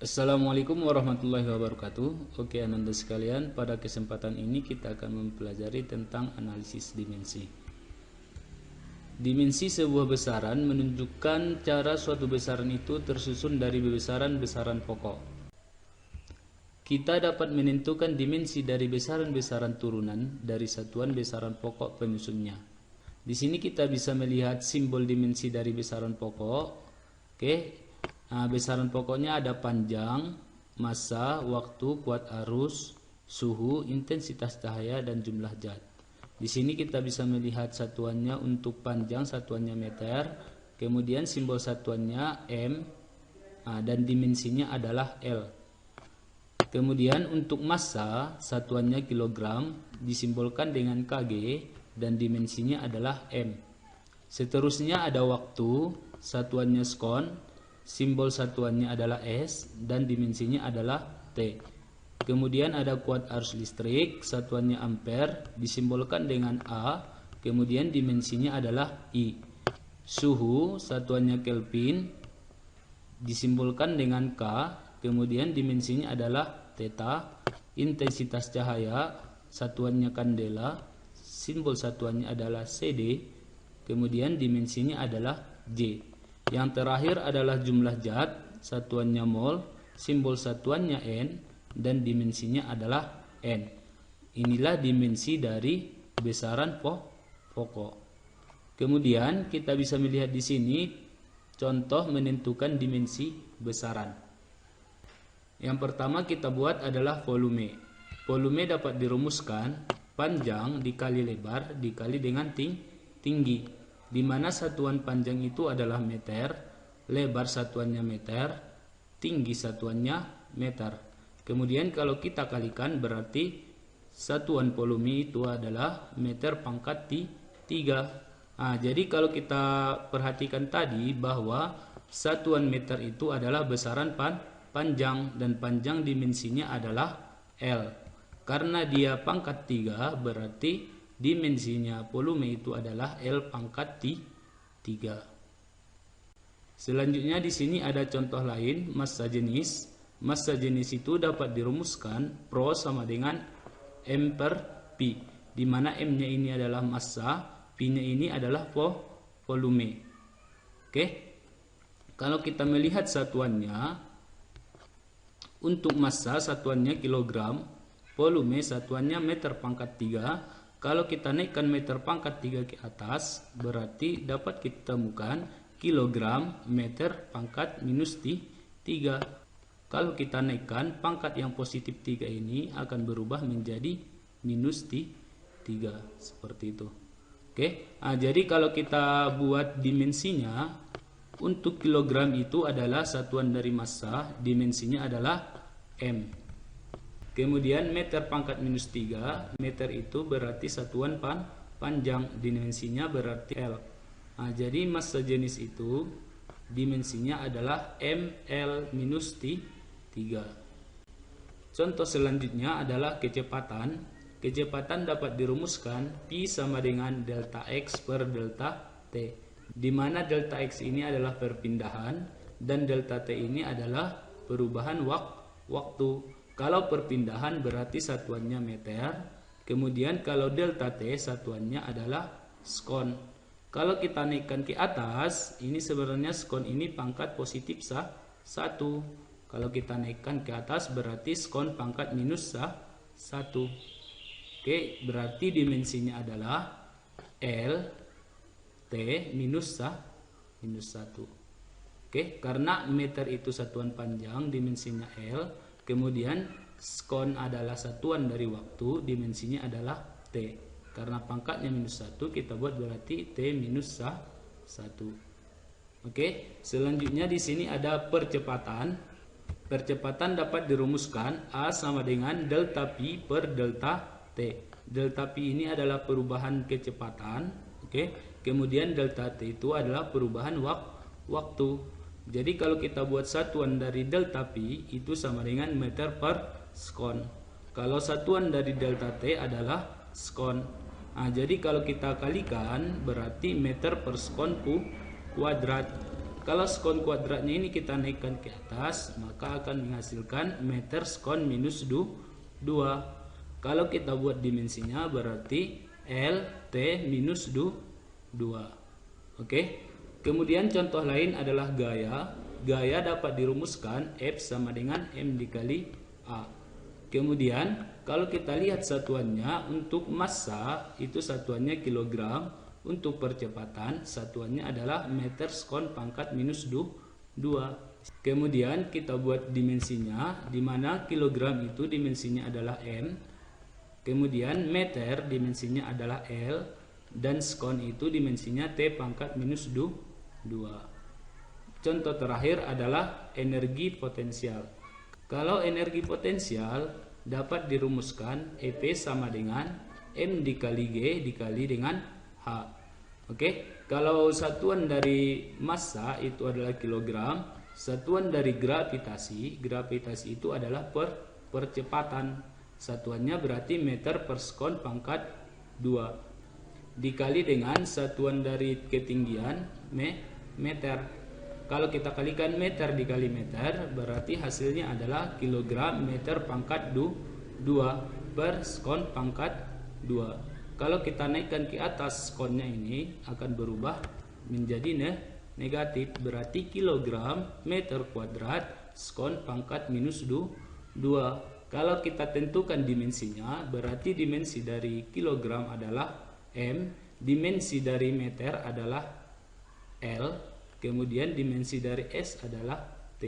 Assalamualaikum warahmatullahi wabarakatuh. Oke, ananda sekalian, pada kesempatan ini kita akan mempelajari tentang analisis dimensi. Dimensi sebuah besaran menunjukkan cara suatu besaran itu tersusun dari besaran-besaran pokok. Kita dapat menentukan dimensi dari besaran-besaran turunan dari satuan besaran pokok penyusunnya. Di sini kita bisa melihat simbol dimensi dari besaran pokok. Oke. Nah, besaran pokoknya ada panjang, massa, waktu, kuat arus, suhu, intensitas cahaya, dan jumlah zat. Di sini kita bisa melihat satuannya. Untuk panjang satuannya meter, kemudian simbol satuannya M, dan dimensinya adalah L. Kemudian untuk massa satuannya kilogram, disimbolkan dengan kg, dan dimensinya adalah M. Seterusnya ada waktu, satuannya skon, simbol satuannya adalah S, dan dimensinya adalah T. Kemudian ada kuat arus listrik, satuannya ampere, disimbolkan dengan A, kemudian dimensinya adalah I. Suhu, satuannya Kelvin, disimbolkan dengan K, kemudian dimensinya adalah theta. Intensitas cahaya, satuannya kandela, simbol satuannya adalah CD, kemudian dimensinya adalah J. Yang terakhir adalah jumlah zat, satuannya mol, simbol satuannya N, dan dimensinya adalah N. Inilah dimensi dari besaran pokok. Kemudian kita bisa melihat di sini contoh menentukan dimensi besaran. Yang pertama kita buat adalah volume. Volume dapat dirumuskan panjang dikali lebar dikali dengan tinggi, di mana satuan panjang itu adalah meter, lebar satuannya meter, tinggi satuannya meter. Kemudian kalau kita kalikan berarti satuan volume itu adalah meter pangkat 3. Jadi kalau kita perhatikan tadi bahwa satuan meter itu adalah besaran panjang, dan panjang dimensinya adalah L. Karena dia pangkat 3 berarti dimensinya volume itu adalah L pangkat 3. Selanjutnya di sini ada contoh lain, massa jenis. Massa jenis itu dapat dirumuskan Pro sama dengan M per Pi, di mana M-nya ini adalah massa, Pi-nya ini adalah volume. Oke. Kalau kita melihat satuannya, untuk massa satuannya kilogram, volume satuannya meter pangkat 3. Kalau kita naikkan meter pangkat 3 ke atas, berarti dapat kita temukan kilogram meter pangkat minus 3. Kalau kita naikkan pangkat yang positif 3 ini akan berubah menjadi minus 3. Seperti itu. Oke. Jadi kalau kita buat dimensinya, untuk kilogram itu adalah satuan dari massa, dimensinya adalah M. Kemudian meter pangkat minus 3, meter itu berarti satuan panjang, dimensinya berarti L. Jadi massa jenis itu dimensinya adalah ML minus 3. Contoh selanjutnya adalah kecepatan. Kecepatan dapat dirumuskan Pi sama dengan delta X per delta T, di mana delta X ini adalah perpindahan dan delta T ini adalah perubahan waktu. Kalau perpindahan berarti satuannya meter, kemudian kalau delta T satuannya adalah skon. Kalau kita naikkan ke atas, ini sebenarnya skon ini pangkat positif 1. Kalau kita naikkan ke atas berarti skon pangkat minus 1. Oke, berarti dimensinya adalah L T minus 1. Oke, karena meter itu satuan panjang, dimensinya L. Kemudian skon adalah satuan dari waktu, dimensinya adalah T. Karena pangkatnya minus 1, kita buat berarti T minus 1. Oke, selanjutnya di sini ada percepatan. Percepatan dapat dirumuskan A sama dengan delta Pi per delta T. Delta Pi ini adalah perubahan kecepatan. Oke, kemudian delta T itu adalah perubahan waktu. Jadi kalau kita buat satuan dari delta Pi itu sama dengan meter per skon. Kalau satuan dari delta T adalah skon. Jadi kalau kita kalikan berarti meter per skon kuadrat. Kalau skon kuadratnya ini kita naikkan ke atas, maka akan menghasilkan meter skon minus 2. Kalau kita buat dimensinya berarti L T minus 2. Oke. Kemudian contoh lain adalah gaya. Gaya dapat dirumuskan F sama dengan M dikali A. Kemudian kalau kita lihat satuannya, untuk massa itu satuannya kilogram, untuk percepatan satuannya adalah meter skon pangkat minus 2. Kemudian kita buat dimensinya, di mana kilogram itu dimensinya adalah M, kemudian meter dimensinya adalah L, dan skon itu dimensinya T pangkat minus 2. Contoh terakhir adalah energi potensial. Kalau energi potensial dapat dirumuskan EP sama dengan M dikali G dikali dengan H. Oke, kalau satuan dari massa itu adalah kilogram, satuan dari gravitasi itu adalah percepatan. Satuannya berarti meter per sekon pangkat 2 dikali dengan satuan dari ketinggian meter. Kalau kita kalikan meter dikali meter, berarti hasilnya adalah kilogram meter pangkat 2 per skon pangkat 2. Kalau kita naikkan ke atas, skonnya ini akan berubah menjadi negatif, berarti kilogram meter kuadrat skon pangkat minus 2. Kalau kita tentukan dimensinya, berarti dimensi dari kilogram adalah M, dimensi dari meter adalah L, kemudian dimensi dari S adalah T.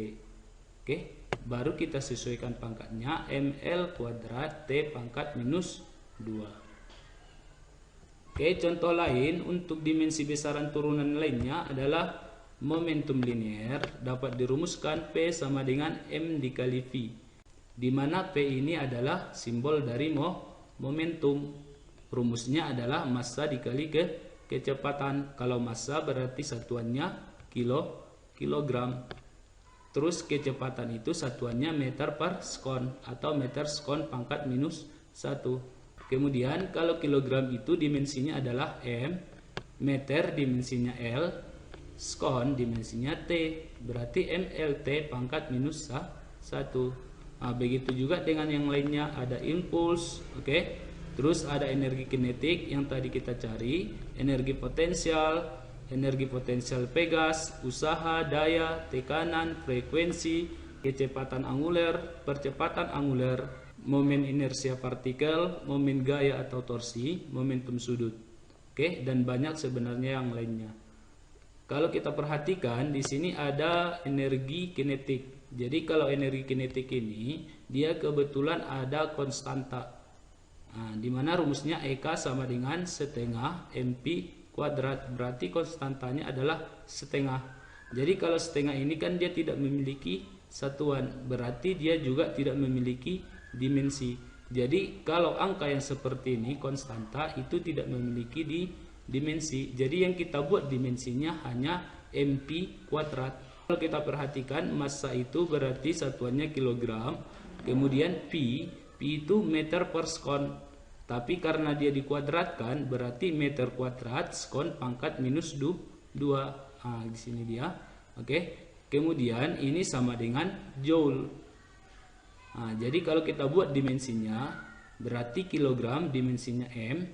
Oke, baru kita sesuaikan pangkatnya ml kuadrat T pangkat minus 2. Oke, contoh lain untuk dimensi besaran turunan lainnya adalah momentum linear, dapat dirumuskan P sama dengan M dikali V, di mana P ini adalah simbol dari momentum. Rumusnya adalah massa dikali kecepatan. Kalau massa berarti satuannya kilogram. Terus kecepatan itu satuannya meter per skon atau meter skon pangkat minus 1. Kemudian kalau kilogram itu dimensinya adalah M, meter dimensinya L, skon dimensinya T, berarti MLT pangkat minus 1. Nah, begitu juga dengan yang lainnya, ada impuls, oke. Terus ada energi kinetik yang tadi kita cari, energi potensial pegas, usaha, daya, tekanan, frekuensi, kecepatan anguler, percepatan anguler, momen inersia partikel, momen gaya atau torsi, momentum sudut. Oke, dan banyak sebenarnya yang lainnya. Kalau kita perhatikan di sini ada energi kinetik. Jadi kalau energi kinetik ini dia kebetulan ada konstanta. Nah, di mana rumusnya EK sama dengan setengah MP kuadrat, berarti konstantanya adalah setengah. Jadi kalau setengah ini kan dia tidak memiliki satuan, berarti dia juga tidak memiliki dimensi. Jadi kalau angka yang seperti ini konstanta itu tidak memiliki dimensi. Jadi yang kita buat dimensinya hanya MP kuadrat. Kalau kita perhatikan massa itu berarti satuannya kilogram, kemudian P itu meter per skon. Tapi karena dia dikuadratkan berarti meter kuadrat skon pangkat minus 2. Nah, di sini dia. Oke. Kemudian ini sama dengan joule. Nah, jadi kalau kita buat dimensinya berarti kilogram dimensinya M,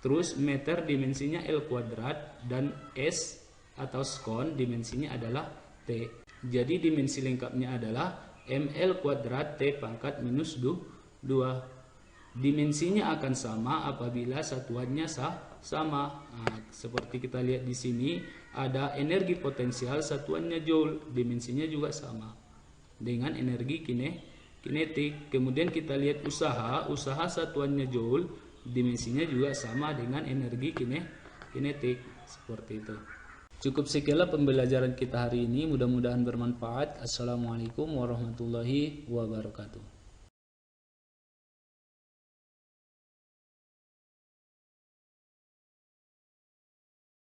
terus meter dimensinya L kuadrat, dan S atau skon dimensinya adalah T. Jadi dimensi lengkapnya adalah ml kuadrat T pangkat minus 2. Dimensinya akan sama apabila satuannya sama. Nah, seperti kita lihat di sini ada energi potensial satuannya joule, dimensinya juga sama dengan energi kinetik. Kemudian kita lihat usaha satuannya joule, dimensinya juga sama dengan energi kinetik. Seperti itu. Cukup sekianlah pembelajaran kita hari ini, mudah-mudahan bermanfaat. Assalamualaikum warahmatullahi wabarakatuh.